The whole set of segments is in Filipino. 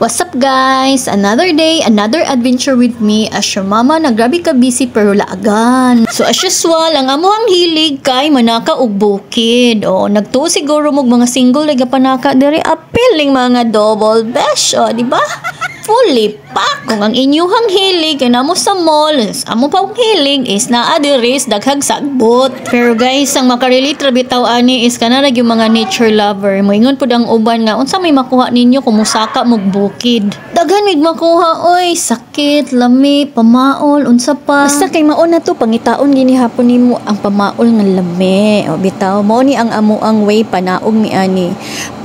What's up guys? Another day, another adventure with me as your mama na grabe ka busy pero laagan. So as usual, ang amuhang hilig kay manaka og bukid. O nagtuo siguro mog mga single nga panaka diri appealing mga double besh, o di ba? Fully pack. Kung ang inyuhang hilig kay namo sa mall, amo pa ang hilig is naa diri sa daghang sagbot. Pero guys, ang makarelate ra bitaw ani is kanara yung mga nature lover. Moingon pud ang uban nga unsa may makuha ninyo kung musaka mog bukid. Daghan mig makuha oy, sakit, lami, pamaol, unsa pa. Basta kay mao na to pangitaon gini hapon nimo ang pamaol nga lami. O bitaw mao ni ang amuang way panaog mi ani.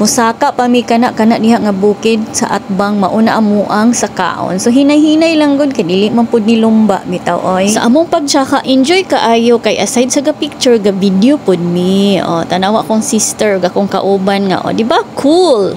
Musaka pa mi kana diha nga bukid sa atbang mauna amuang sa kaon. So hinay-hinay lang gud kay dili man pud ni lumba bitaw oy. Sa among pagtsaka enjoy kaayo kay aside sa ga picture ga video pud mi. O tanawa kong sister ga kong kauban nga o di ba cool.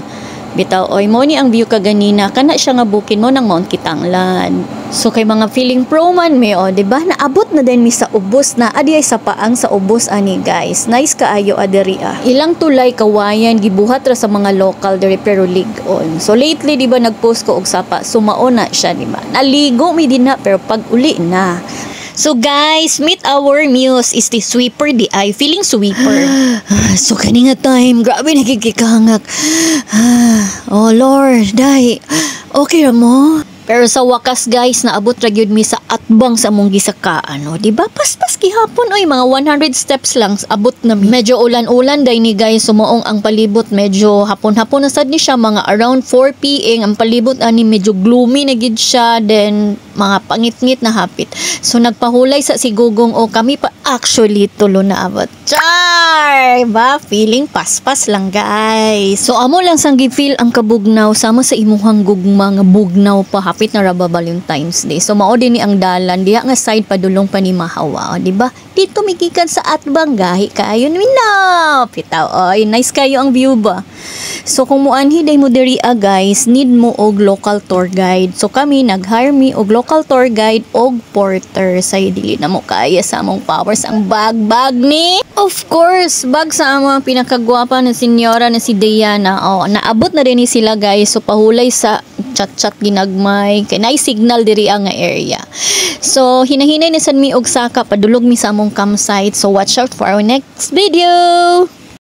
Bitaw oy mo ni ang view kaganina kana siya nga bukid mo ng Mount Kitanglan. So kay mga feeling pro man mi o di ba naabot na din mi sa ubos na adi ay sa paang sa ubos ani guys. Nice kaayo adiri ah. Ilang tulay kawayan gibuhat ra sa mga local diri pero lig-on. So lately di ba nagpost ko og sapa sumao na siya di ba. Naligo mi din na pero pag uli na. So guys, meet our muse is the sweeper di ay feeling sweeper. So kani nga time, grabe nagkikikangak. Oh Lord, dai. Okay ra mo? Pero sa wakas guys, naabot ra gyud mi sa atbang sa among gisakaan, no? Di ba? Paspas gihapon oy, mga 100 steps lang abot na mi. Medyo ulan-ulan day ni guys, sumoong ang palibot, medyo hapon-hapon na sad ni siya, mga around 4 PM ang palibot ani medyo gloomy na gid siya, then mga pangit-ngit na hapit. So nagpahulay sa sigugong o kami pa actually tulo na abot. Char! Ba? Feeling paspas lang guys. So amo lang sang gi-feel ang kabugnaw sama sa imuhang gugma nga bugnaw pa hapit na raba Valentine's Day. So mao din ni ang dalan diha nga side padulong pa ni Mahawa, di ba? Dito migikan sa atbang gahi kaayo ni na. Pitaw oy, nice kayo ang view ba? So kung muanhi day mo diri guys, need mo og local tour guide. So kami nag-hire mi og local tour guide og porter. Say dili na mo kaya sa among powers ang bag ni. Of course, bag sa among pinakagwapa na senyora na si Diana. Oh, naabot na din ni sila guys. So pahulay sa chat-chat ginagmay kay nay signal diri ang area. So hinahinay na sad mi og saka padulog mi sa among campsite. So watch out for our next video.